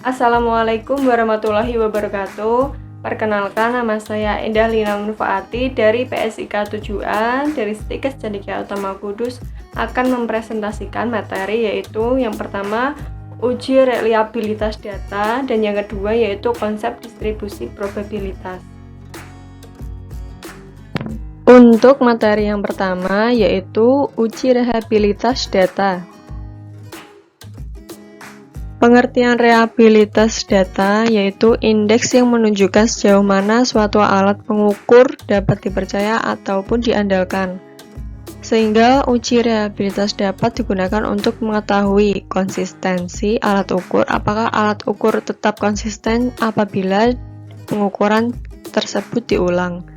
Assalamualaikum warahmatullahi wabarakatuh. Perkenalkan, nama saya Indah Lina Munfaati dari PSIK 7A dari Stikes Cendekia Utama Kudus akan mempresentasikan materi yaitu yang pertama uji reliabilitas data dan yang kedua yaitu konsep distribusi probabilitas. Untuk materi yang pertama yaitu uji reliabilitas data. Pengertian reliabilitas data yaitu indeks yang menunjukkan sejauh mana suatu alat pengukur dapat dipercaya ataupun diandalkan. Sehingga uji reliabilitas dapat digunakan untuk mengetahui konsistensi alat ukur, apakah alat ukur tetap konsisten apabila pengukuran tersebut diulang.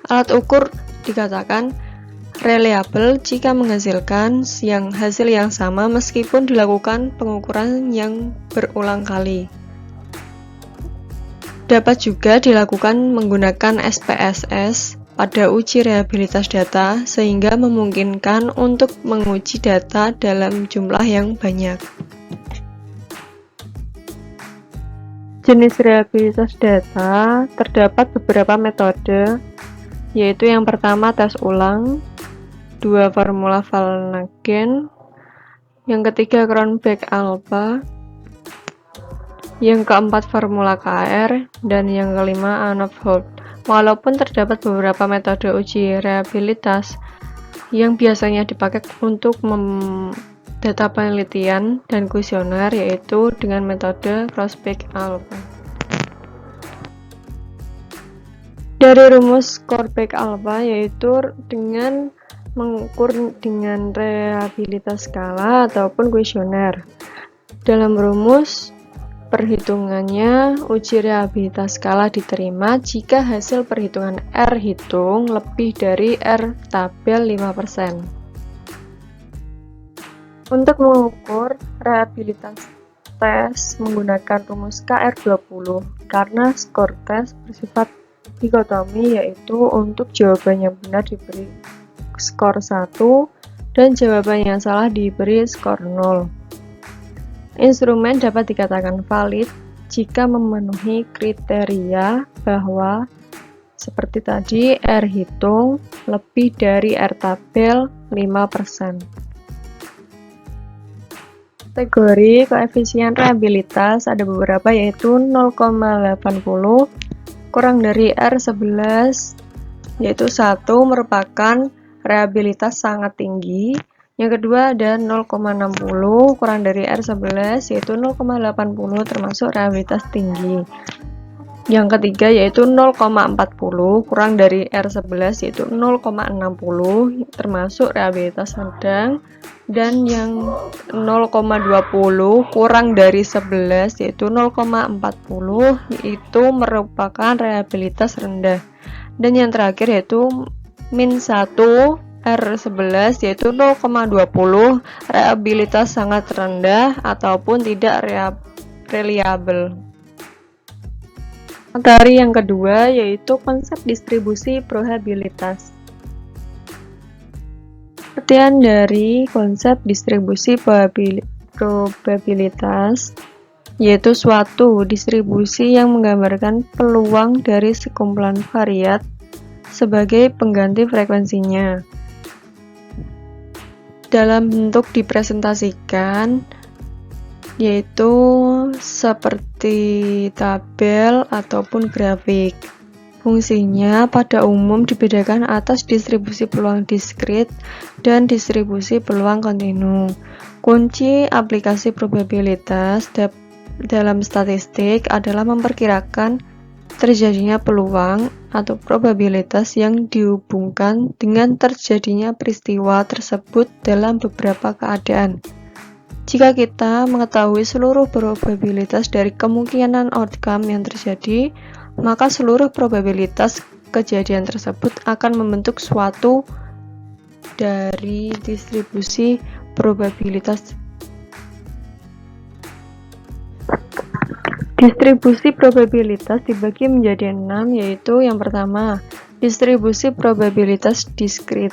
Alat ukur dikatakan reliable jika menghasilkan hasil yang sama meskipun dilakukan pengukuran yang berulang kali. Dapat juga dilakukan menggunakan SPSS pada uji reliabilitas data sehingga memungkinkan untuk menguji data dalam jumlah yang banyak. Jenis reliabilitas data terdapat beberapa metode, yaitu yang pertama tes ulang, 2 formula Valnagen, yang ketiga Cronbach alpha, yang keempat formula KR, dan yang kelima Anofhold. Walaupun terdapat beberapa metode uji reliabilitas yang biasanya dipakai untuk data penelitian dan kuesioner, yaitu dengan metode Cronbach alpha. Dari rumus Cronbach alpha yaitu dengan mengukur dengan reliabilitas skala ataupun kuesioner. Dalam rumus perhitungannya, uji reliabilitas skala diterima jika hasil perhitungan R hitung lebih dari R tabel 5%. Untuk mengukur reliabilitas tes menggunakan rumus KR20 karena skor tes bersifat dikotomi, yaitu untuk jawaban yang benar diberi skor 1 dan jawaban yang salah diberi skor 0. Instrumen dapat dikatakan valid jika memenuhi kriteria bahwa seperti tadi R hitung lebih dari R tabel 5%. Kategori koefisien reliabilitas ada beberapa, yaitu 0,80 kurang dari R11, yaitu 1 merupakan reliabilitas sangat tinggi. Yang kedua ada 0,60 kurang dari R11, yaitu 0,80 termasuk reliabilitas tinggi. Yang ketiga yaitu 0,40 kurang dari R11, yaitu 0,60 termasuk reliabilitas sedang. Dan yang 0,20 kurang dari 11, yaitu 0,40, itu merupakan reliabilitas rendah. Dan yang terakhir yaitu min 1 R11, yaitu 0,20 reliabilitas sangat rendah ataupun tidak reliable. Materi yang kedua yaitu konsep distribusi probabilitas. Pengertian dari konsep distribusi probabilitas yaitu suatu distribusi yang menggambarkan peluang dari sekumpulan variat sebagai pengganti frekuensinya. Dalam bentuk dipresentasikan yaitu seperti tabel ataupun grafik. Fungsinya pada umum dibedakan atas distribusi peluang diskrit dan distribusi peluang kontinu. Kunci aplikasi probabilitas dalam statistik adalah memperkirakan terjadinya peluang atau probabilitas yang dihubungkan dengan terjadinya peristiwa tersebut dalam beberapa keadaan. Jika kita mengetahui seluruh probabilitas dari kemungkinan outcome yang terjadi, maka seluruh probabilitas kejadian tersebut akan membentuk suatu dari distribusi probabilitas. Distribusi probabilitas dibagi menjadi 6, yaitu yang pertama, distribusi probabilitas diskrit,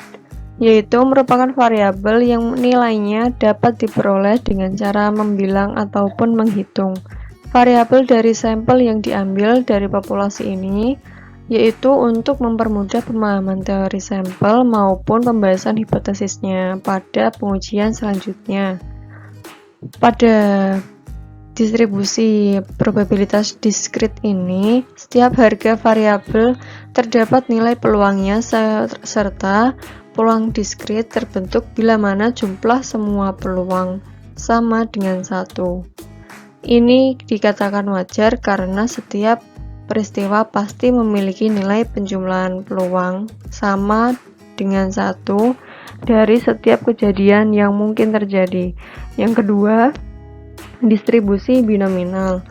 yaitu merupakan variabel yang nilainya dapat diperoleh dengan cara membilang ataupun menghitung. variabel dari sampel yang diambil dari populasi ini, yaitu untuk mempermudah pemahaman teori sampel maupun pembahasan hipotesisnya pada pengujian selanjutnya. Pada distribusi probabilitas diskrit ini, setiap harga variabel terdapat nilai peluangnya serta peluang diskrit terbentuk bila mana jumlah semua peluang sama dengan 1. Ini dikatakan wajar karena setiap peristiwa pasti memiliki nilai penjumlahan peluang sama dengan 1 dari setiap kejadian yang mungkin terjadi. Yang kedua, distribusi binominal,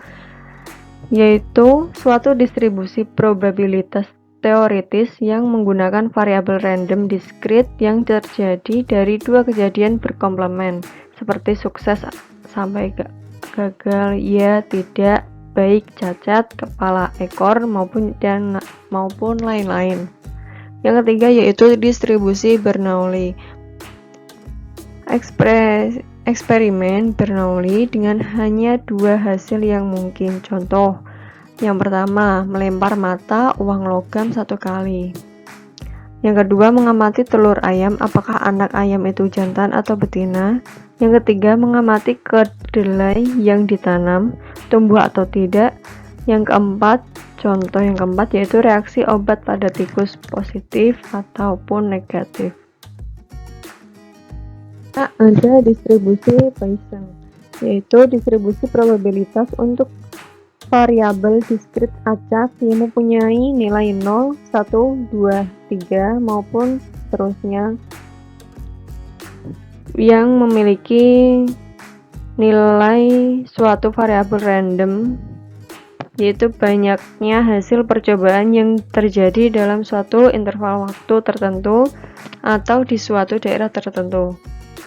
yaitu suatu distribusi probabilitas teoritis yang menggunakan variabel random diskrit yang terjadi dari dua kejadian berkomplement, seperti sukses sampai gagal, ya, tidak, baik, cacat, kepala, ekor, maupun lain-lain. Yang ketiga yaitu distribusi Bernoulli. Eksperimen Bernoulli dengan hanya dua hasil yang mungkin. Contoh, yang pertama, melempar mata uang logam 1 kali. Yang kedua, mengamati telur ayam, apakah anak ayam itu jantan atau betina. Yang ketiga, mengamati kedelai yang ditanam, tumbuh atau tidak. Yang keempat, contoh yang keempat yaitu reaksi obat pada tikus positif ataupun negatif. Nah, ada distribusi Poisson, yaitu distribusi probabilitas untuk variabel diskrit acak yang mempunyai nilai 0, 1, 2, 3, maupun seterusnya, yang memiliki nilai suatu variabel random, yaitu banyaknya hasil percobaan yang terjadi dalam suatu interval waktu tertentu atau di suatu daerah tertentu,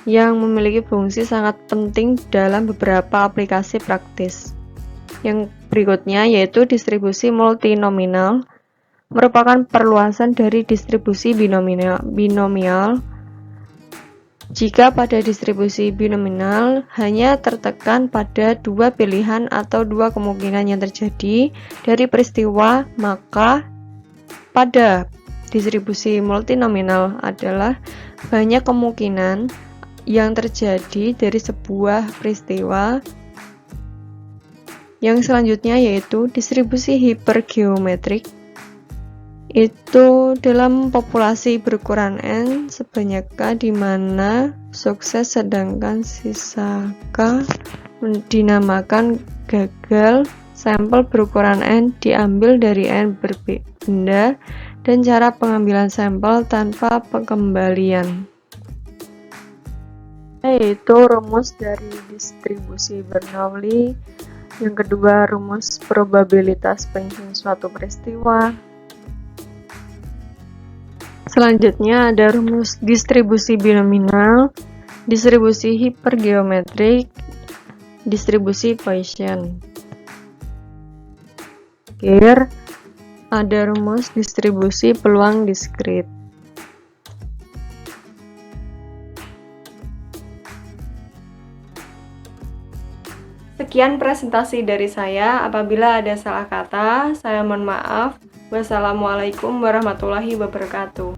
yang memiliki fungsi sangat penting dalam beberapa aplikasi praktis. Yang berikutnya yaitu distribusi multinominal, merupakan perluasan dari distribusi binomial. Jika pada distribusi binomial hanya tertekan pada dua pilihan atau dua kemungkinan yang terjadi dari peristiwa, maka pada distribusi multinominal adalah banyak kemungkinan yang terjadi dari sebuah peristiwa. Yang selanjutnya yaitu distribusi hipergeometrik, itu dalam populasi berukuran N sebanyak K, di mana sukses sedangkan sisa K dinamakan gagal. Sampel berukuran N diambil dari N berbenda dan cara pengambilan sampel tanpa pengembalian, yaitu rumus dari distribusi Bernoulli. Yang kedua, rumus probabilitas pengujian suatu peristiwa. Selanjutnya ada rumus distribusi binomial, distribusi hipergeometrik, distribusi Poisson. Terakhir, ada rumus distribusi peluang diskrit. Sekian presentasi dari saya. Apabila ada salah kata, saya mohon maaf. Wassalamualaikum warahmatullahi wabarakatuh.